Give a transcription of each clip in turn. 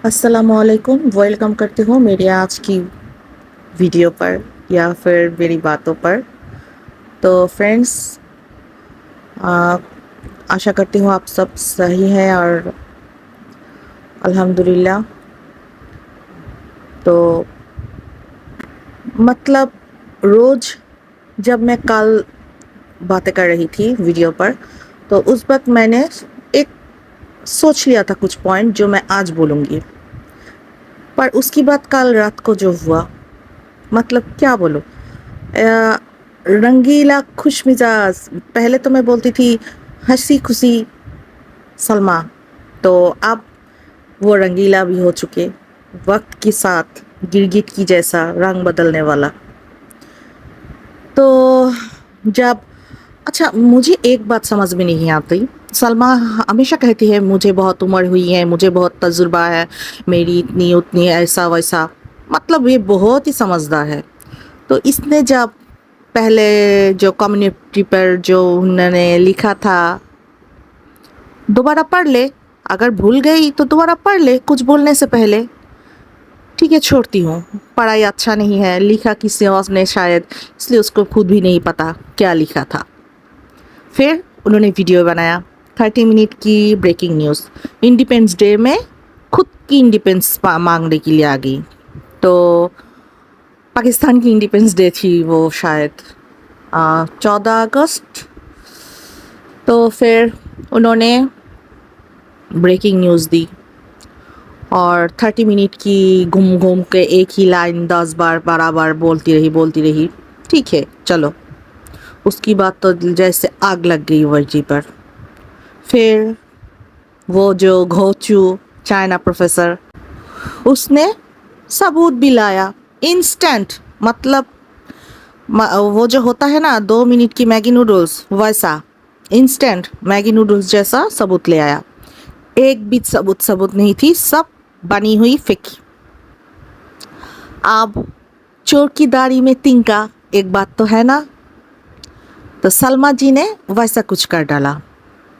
अस्सलामुअलैकुम, वेलकम करती हूँ मेरी आज की वीडियो पर या फिर मेरी बातों पर। तो फ्रेंड्स, आशा करती हूँ आप सब सही हैं और अल्हम्दुलिल्लाह। तो मतलब रोज़ जब मैं कल बातें कर रही थी वीडियो पर, तो उस वक्त मैंने एक सोच लिया था कुछ पॉइंट जो मैं आज बोलूँगी। पर उसकी बात कल रात को जो हुआ, मतलब क्या बोलूँ, रंगीला खुश मिजाज। पहले तो मैं बोलती थी हंसी खुशी सलमा, तो अब वो रंगीला भी हो चुके, वक्त के साथ गिरगिट की जैसा रंग बदलने वाला। तो जब अच्छा, मुझे एक बात समझ में नहीं आती। सलमा हमेशा कहती है मुझे बहुत उम्र हुई है, मुझे बहुत तजुर्बा है, मेरी इतनी उतनी ऐसा वैसा। मतलब ये बहुत ही समझदार है। तो इसने जब पहले जो कम्युनिटी पर जो उन्होंने लिखा था, दोबारा पढ़ ले। अगर भूल गई तो दोबारा पढ़ ले कुछ बोलने से पहले। ठीक है, छोड़ती हूँ। पढ़ाई अच्छा नहीं है, लिखा किसी और ने शायद, इसलिए उसको खुद भी नहीं पता क्या लिखा था। फिर उन्होंने वीडियो बनाया 30 मिनट की ब्रेकिंग न्यूज़। इंडिपेंडेंस डे में खुद की इंडिपेंडेंस मांगने के लिए आ गई। तो पाकिस्तान की इंडिपेंडेंस डे थी वो शायद 14 अगस्त। तो फिर उन्होंने ब्रेकिंग न्यूज़ दी और 30 मिनट की घूम घूम के एक ही लाइन 10 बार 12 बार बोलती रही। ठीक है, चलो। उसकी बात तो जैसे आग लग गई वर्जी पर। फिर वो जो घोचू चाइना प्रोफेसर, उसने सबूत भी लाया इंस्टेंट। मतलब वो जो होता है ना 2 मिनट की मैगी नूडल्स, वैसा इंस्टेंट मैगी नूडल्स जैसा सबूत ले आया। एक भी सबूत नहीं थी, सब बनी हुई फेंकी। अब चोर की दाढ़ी में तिनका, एक बात तो है ना। तो सलमा जी ने वैसा कुछ कर डाला।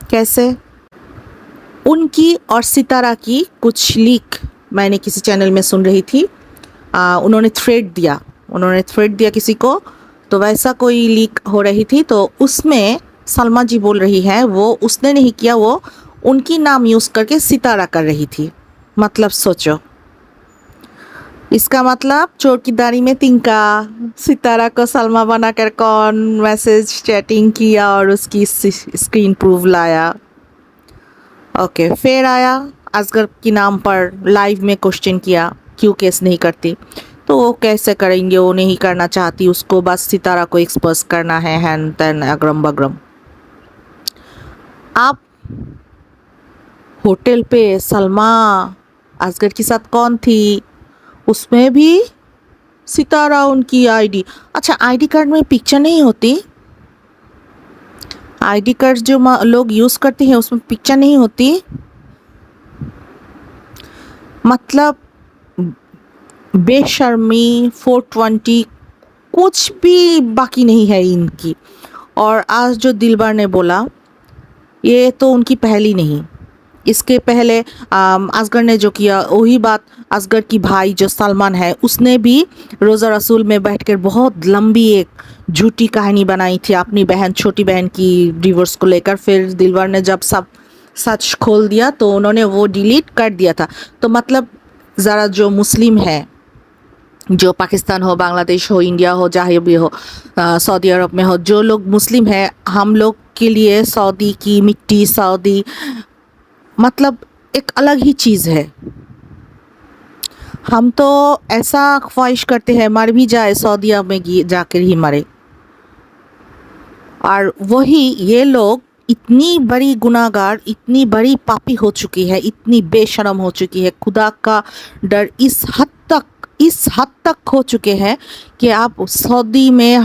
कैसे? उनकी और सितारा की कुछ लीक मैंने किसी चैनल में सुन रही थी। उन्होंने थ्रेड दिया किसी को, तो वैसा कोई लीक हो रही थी। तो उसमें सलमा जी बोल रही हैं वो उसने नहीं किया, वो उनकी नाम यूज़ करके सितारा कर रही थी। मतलब सोचो, इसका मतलब चोर की दाढ़ी में तिनका, सितारा को सलमा बनाकर कौन मैसेज चैटिंग किया और उसकी स्क्रीन प्रूफ लाया। ओके, फिर आया असगर के नाम पर लाइव में क्वेश्चन किया क्यों केस नहीं करती। तो वो कैसे करेंगे, वो नहीं करना चाहती, उसको बस सितारा को एक्सपोज करना है, हैन तैन अग्रम बग्रम। आप होटल पे सलमा असगर के साथ कौन थी, उसमें भी सितारा उनकी आईडी। अच्छा, आईडी कार्ड में पिक्चर नहीं होती? आईडी कार्ड जो लोग यूज़ करते हैं उसमें पिक्चर नहीं होती? मतलब बेशर्मी 420 कुछ भी बाकी नहीं है इनकी। और आज जो दिलबर ने बोला, ये तो उनकी पहली नहीं। इसके पहले असगर ने जो किया वही बात। असगर की भाई जो सलमान है उसने भी रोज़ा रसूल में बैठकर बहुत लंबी एक झूठी कहानी बनाई थी अपनी बहन, छोटी बहन की डिवोर्स को लेकर। फिर दिलबर ने जब सब सच खोल दिया तो उन्होंने वो डिलीट कर दिया था। तो मतलब ज़रा जो मुस्लिम है, जो पाकिस्तान हो, बांग्लादेश हो, इंडिया हो, जहाँ भी हो, सऊदी अरब में हो, जो लोग मुस्लिम हैं, हम लोग के लिए सऊदी की मिट्टी, सऊदी मतलब एक अलग ही चीज़ है। हम तो ऐसा ख्वाहिश करते हैं मर भी जाए सऊदीया में जाकर ही मरे। और वही ये लोग इतनी बड़ी गुनाहगार, इतनी बड़ी पापी हो चुकी है, इतनी बेशरम हो चुकी है, खुदा का डर इस हद तक हो चुके हैं कि आप सऊदी में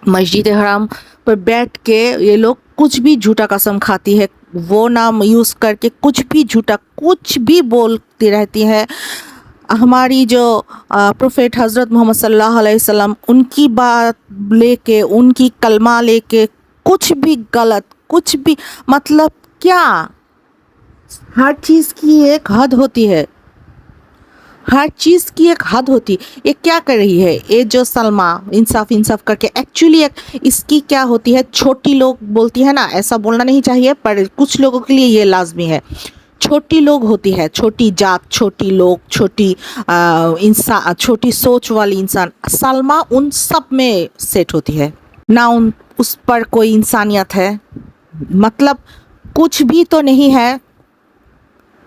मस्जिद हराम पर बैठ के ये लोग कुछ भी झूठा कसम खाती है, वो नाम यूज़ करके कुछ भी झूठा कुछ भी बोलती रहती है। हमारी जो प्रोफेट हज़रत मोहम्मद सल्लल्लाहु अलैहि वसल्लम, उनकी बात लेके, उनकी कलमा लेके कुछ भी गलत, कुछ भी मतलब क्या। हर चीज़ की एक हद होती है, हर चीज़ की एक हद होती। ये क्या कर रही है, ये जो सलमा इंसाफ इंसाफ करके, एक्चुअली एक इसकी क्या होती है, छोटी लोग बोलती है ना, ऐसा बोलना नहीं चाहिए पर कुछ लोगों के लिए ये लाजमी है। छोटी लोग होती है, छोटी जात, छोटी लोग, छोटी इंसान, छोटी सोच वाली इंसान, सलमा उन सब में सेट होती है ना। उस पर कोई इंसानियत है, मतलब कुछ भी तो नहीं है।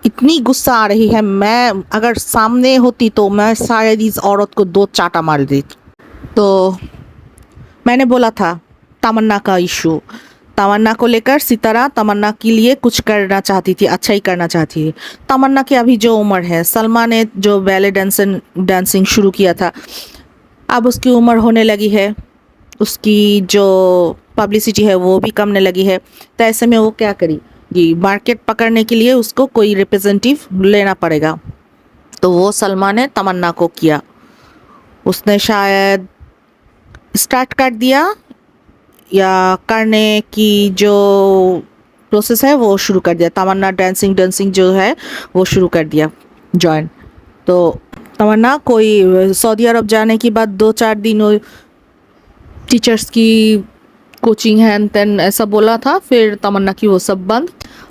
इतनी गुस्सा आ रही है, मैं अगर सामने होती तो मैं शायद इस औरत को दो चाटा मार देती। तो मैंने बोला था तमन्ना का इशू, तमन्ना को लेकर सितारा तमन्ना के लिए कुछ करना चाहती थी, अच्छा ही करना चाहती थी। तमन्ना की अभी जो उम्र है, सलमा ने जो बैले डांसिंग शुरू किया था, अब उसकी उम्र होने लगी है, उसकी जो पब्लिसिटी है वो भी कमने लगी है। तो ऐसे में वो क्या करेगी, मार्केट पकड़ने के लिए उसको कोई रिप्रेजेंटेटिव लेना पड़ेगा। तो वो सलमा ने तमन्ना को किया, उसने शायद स्टार्ट कर दिया या करने की जो प्रोसेस है वो शुरू कर दिया। तमन्ना डांसिंग डांसिंग जो है वो शुरू कर दिया जॉइन। तो तमन्ना कोई सऊदी अरब जाने के बाद 2-4 दिन टीचर्स की कोचिंग हैन तेन ऐसा बोला था, फिर तमन्ना की वो सब बंद।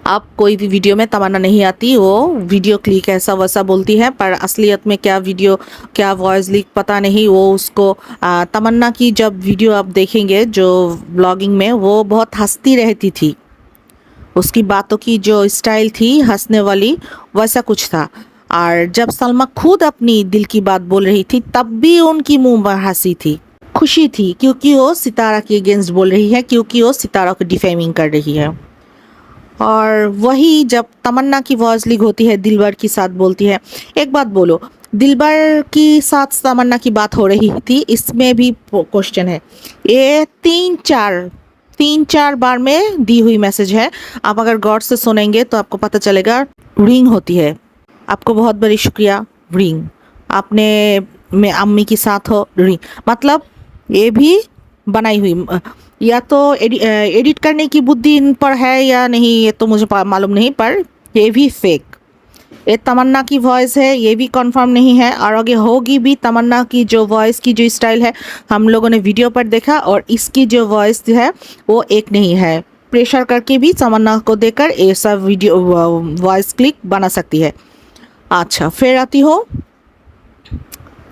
अब कोई भी वीडियो में तमन्ना नहीं आती, वो वीडियो क्लिक ऐसा वैसा बोलती है, पर असलियत में क्या वीडियो क्या वॉइस लीक पता नहीं। वो उसको तमन्ना की जब वीडियो आप देखेंगे जो ब्लॉगिंग में, वो बहुत हंसती रहती थी, उसकी बातों की जो स्टाइल थी हंसने वाली, वैसा कुछ था। और जब सलमा खुद अपनी दिल की बात बोल रही थी तब भी उनकी मुंह पर हंसी थी, खुशी थी, क्योंकि वो सितारा के अगेंस्ट बोल रही है, क्योंकि वो सितारा को डिफेमिंग कर रही है। और वही जब तमन्ना की वॉइस लीक होती है, दिलबर के साथ बोलती है। एक बात बोलो, दिलबर की साथ तमन्ना की बात हो रही थी, इसमें भी क्वेश्चन है। ये तीन चार बार में दी हुई मैसेज है, आप अगर गौर से सुनेंगे तो आपको पता चलेगा। रिंग होती है, आपको बहुत बड़ी शुक्रिया, रिंग, आपने मैं अम्मी के साथ हो, रिंग, मतलब ये भी बनाई हुई, या तो एडिट करने की बुद्धि इन पर है या नहीं, ये तो मुझे मालूम नहीं, पर ये भी फेक। ये तमन्ना की वॉइस है, ये भी कंफर्म नहीं है, और आगे होगी भी। तमन्ना की जो वॉइस की जो स्टाइल है हम लोगों ने वीडियो पर देखा, और इसकी जो वॉइस है वो एक नहीं है। प्रेशर करके भी तमन्ना को देकर ये सब वीडियो वॉइस क्लिक बना सकती है। अच्छा, फिर आती हो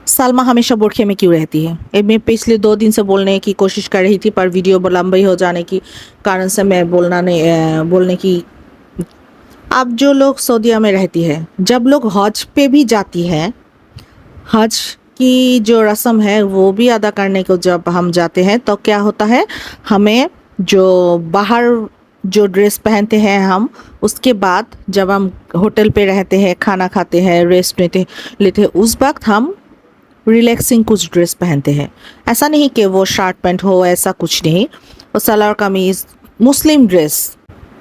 सलमा हमेशा बुरखे में क्यों रहती है। ये मैं पिछले 2 दिन से बोलने की कोशिश कर रही थी, पर वीडियो लंबी हो जाने की कारण से मैं बोलने की। अब जो लोग सऊदीया में रहती है, जब लोग हज पे भी जाती है, हज की जो रस्म है वो भी अदा करने को जब हम जाते हैं तो क्या होता है, हमें जो बाहर जो ड्रेस पहनते हैं हम, उसके बाद जब हम होटल पे रहते हैं, खाना खाते हैं, रेस्ट लेते हैं, उस वक्त हम रिलैक्सिंग कुछ ड्रेस पहनते हैं। ऐसा नहीं कि वो शर्ट पैंट हो, ऐसा कुछ नहीं, वो सलवार कमीज़, मुस्लिम ड्रेस,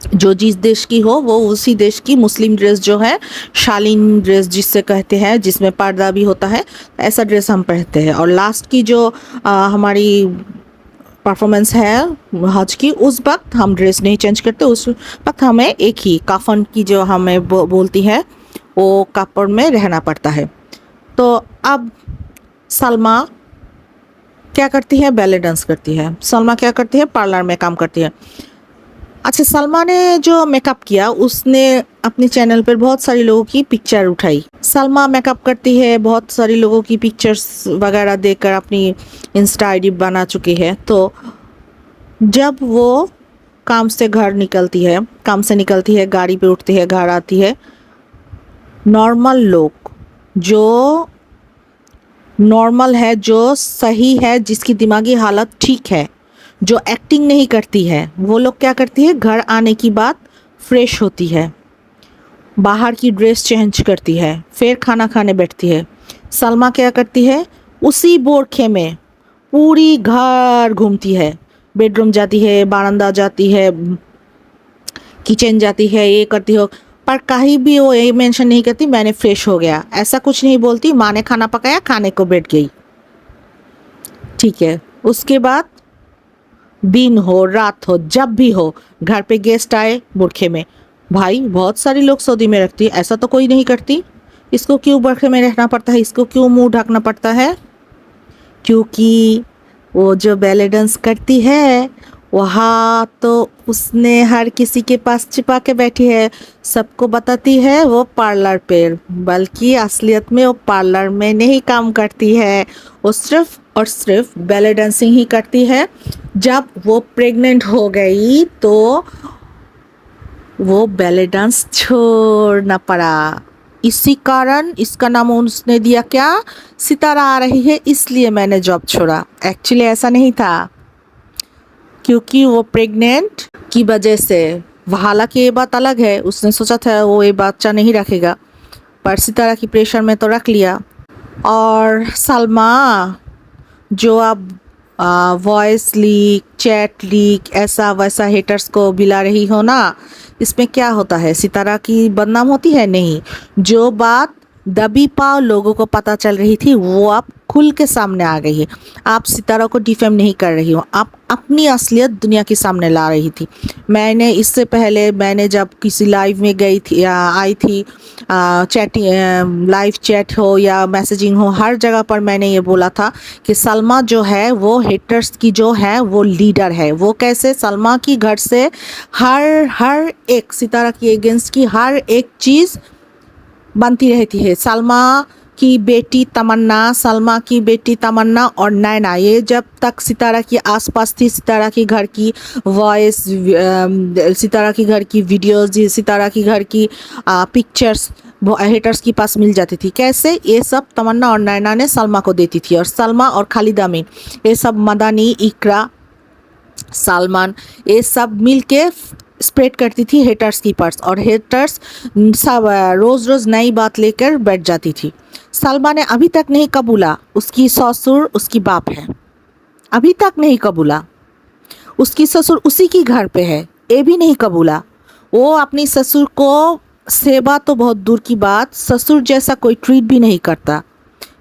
जो जिस देश की हो वो उसी देश की मुस्लिम ड्रेस जो है, शालीन ड्रेस जिससे कहते हैं, जिसमें पर्दा भी होता है, ऐसा ड्रेस हम पहनते हैं। और लास्ट की जो हमारी परफॉर्मेंस है हज की, उस वक्त हम ड्रेस नहीं चेंज करते, उस वक्त हमें एक ही काफन की जो हमें बोलती है वो कपड़ में रहना पड़ता है। तो अब सलमा क्या करती है, बैले डांस करती है। सलमा क्या करती है, पार्लर में काम करती है। अच्छा, सलमा ने जो मेकअप किया, उसने अपने चैनल पर बहुत सारे लोगों की पिक्चर उठाई। सलमा मेकअप करती है, बहुत सारे लोगों की पिक्चर्स वगैरह देखकर अपनी इंस्टा आईडी बना चुकी है। तो जब वो काम से निकलती है, गाड़ी पे उठती है, घर आती है, नॉर्मल लोग जो नॉर्मल है, जो सही है, जिसकी दिमागी हालत ठीक है, जो एक्टिंग नहीं करती है, वो लोग क्या करती है, घर आने की बाद फ्रेश होती है, बाहर की ड्रेस चेंज करती है, फिर खाना खाने बैठती है। सलमा क्या करती है, उसी बोरखे में पूरी घर घूमती है, बेडरूम जाती है, बारांदा जाती है, किचन जाती है, ये करती हो, पर कहीं भी वो ये मेंशन नहीं करती मैंने फ्रेश हो गया, ऐसा कुछ नहीं बोलती। माँ ने खाना पकाया, खाने को बैठ गई, ठीक है। उसके बाद दिन हो रात हो, जब भी हो, घर पे गेस्ट आए बुरखे में, भाई बहुत सारे लोग सऊदी में रखती है, ऐसा तो कोई नहीं करती। इसको क्यों बरखे में रहना पड़ता है, इसको क्यों मुंह ढकना पड़ता है? क्योंकि वो जो बेले डांस करती है वहाँ तो उसने हर किसी के पास छिपा के बैठी है, सबको बताती है वो पार्लर पे, बल्कि असलियत में वो पार्लर में नहीं काम करती है। वो सिर्फ और सिर्फ बेले डांसिंग ही करती है। जब वो प्रेग्नेंट हो गई तो वो बैले डांस छोड़ना पड़ा। इसी कारण इसका नाम उसने दिया क्या, सितारा आ रही है इसलिए मैंने जॉब छोड़ा। एक्चुअली ऐसा नहीं था, क्योंकि वो प्रेग्नेंट की वजह से। हालांकि ये बात अलग है, उसने सोचा था वो ये बच्चा नहीं रखेगा, पर सितारा की प्रेशर में तो रख लिया। और सलमा जो अब वॉइस लीक, चैट लीक, ऐसा वैसा हेटर्स को बिला रही हो ना, इसमें क्या होता है, सितारा की बदनाम होती है? नहीं। जो बात दबी पाव लोगों को पता चल रही थी वो अब खुल के सामने आ गई है। आप सितारा को डिफेम नहीं कर रही हो, आप अपनी असलियत दुनिया के सामने ला रही थी। मैंने इससे पहले मैंने जब किसी लाइव में गई थी या आई थी, चैटिंग लाइव चैट हो या मैसेजिंग हो, हर जगह पर मैंने ये बोला था कि सलमा जो है वो हेटर्स की जो है वो लीडर है। वो कैसे? सलमा की घर से हर एक सितारा की अगेंस्ट की हर एक चीज़ बनती रहती है। सलमा की बेटी तमन्ना, सलमा की बेटी तमन्ना और नैना, ये जब तक सितारा की आसपास थी, सितारा की घर की वॉइस, सितारा की घर की वीडियोस, सितारा की घर की पिक्चर्स हेटर्स के पास मिल जाती थी। कैसे? ये सब तमन्ना और नैना ने सलमा को देती थी। और सलमा और खालिद अमीन, ये सब मदानी, इकरा, सलमान, ये सब मिल के स्प्रेड करती थी हेटर्स की पर्स। और हेटर्स सब रोज़ रोज़ नई बात लेकर बैठ जाती थी। सलमा ने अभी तक नहीं कबूला उसकी ससुर उसकी बाप है, अभी तक नहीं कबूला। उसकी ससुर उसी की घर पे है, ये भी नहीं कबूला। वो अपनी ससुर को सेवा तो बहुत दूर की बात, ससुर जैसा कोई ट्रीट भी नहीं करता,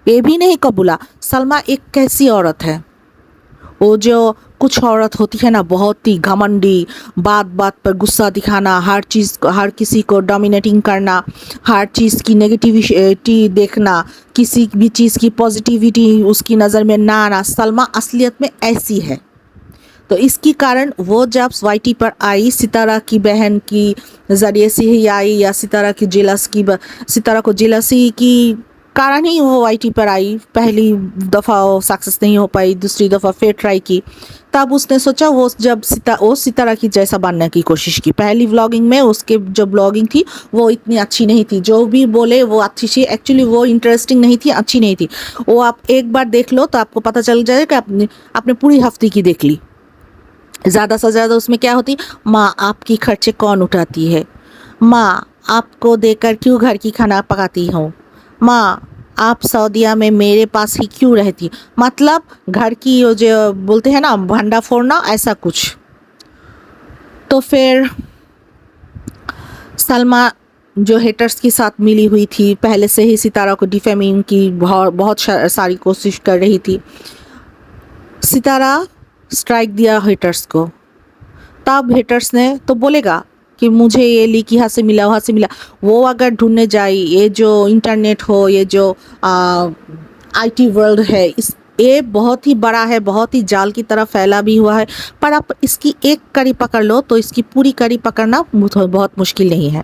ये भी नहीं कबूला। सलमा एक कैसी औरत है? वो जो कुछ औरत होती है ना, बहुत ही घमंडी, बात बात पर गुस्सा दिखाना, हर चीज़ हर किसी को डोमिनेटिंग करना, हर चीज़ की नेगेटिविटी देखना, किसी भी चीज़ की पॉजिटिविटी उसकी नज़र में ना आना। सलमा असलियत में ऐसी है। तो इसकी कारण वो जब वाईटी पर आई, सितारा की बहन की ज़रिए से ही आई, या सितारा को जेलसी की कारण ही वो वाईटी पर आई। पहली दफ़ा वो सक्सेस नहीं हो पाई, दूसरी दफ़ा फिर ट्राई की। तब उसने सोचा वो जब सितारा की जैसा बनने की कोशिश की। पहली व्लॉगिंग में उसके जो ब्लॉगिंग थी वो इतनी अच्छी नहीं थी, जो भी बोले वो अच्छी सी, एक्चुअली वो इंटरेस्टिंग नहीं थी, अच्छी नहीं थी। वो आप एक बार देख लो तो आपको पता चल जाएगा कि आपने पूरी हफ्ते की देख ली। ज़्यादा से ज़्यादा उसमें क्या होती, माँ आपकी खर्चे कौन उठाती है, माँ आपको देकर क्यों घर की खाना पकाती हो, माँ आप सऊदीया में मेरे पास ही क्यों रहती। मतलब घर की वो जो बोलते हैं ना भंडा फोड़ना, ऐसा कुछ। तो फिर सलमा जो हेटर्स के साथ मिली हुई थी, पहले से ही सितारा को डिफेमिंग की बहुत सारी कोशिश कर रही थी। सितारा स्ट्राइक दिया हेटर्स को, तब हेटर्स ने तो बोलेगा कि मुझे ये लीक यहाँ से मिला वहाँ से मिला। वो अगर ढूंढने जाए, ये जो इंटरनेट हो, ये जो आईटी वर्ल्ड है, ये बहुत ही बड़ा है, बहुत ही जाल की तरह फैला भी हुआ है। पर आप इसकी एक कड़ी पकड़ लो तो इसकी पूरी कड़ी पकड़ना बहुत मुश्किल नहीं है।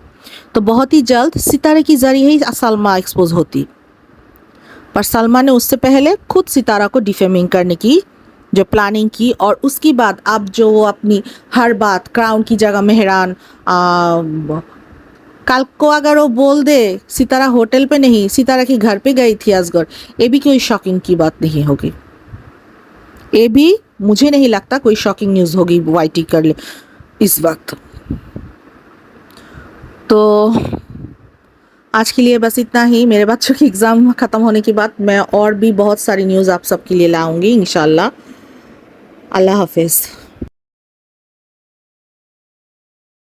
तो बहुत ही जल्द सितारे की जरिए ही सलमा एक्सपोज होती। पर सलमा ने उससे पहले खुद सितारा को डिफेमिंग करने की जो प्लानिंग की, और उसके बाद अब जो वो अपनी हर बात क्राउन की जगह मेहरान, कल को अगर वो बोल दे सितारा होटल पे नहीं, सितारा के घर पे गई थी असगर, ये भी कोई शॉकिंग की बात नहीं होगी। ये भी मुझे नहीं लगता कोई शॉकिंग न्यूज़ होगी वाईटी कर ले इस वक्त। तो आज के लिए बस इतना ही। मेरे बच्चों की एग्ज़ाम ख़त्म होने के बाद मैं और भी बहुत सारी न्यूज़ आप सबके लिए लाऊंगी इंशाल्लाह। अल्लाह हाफिज़।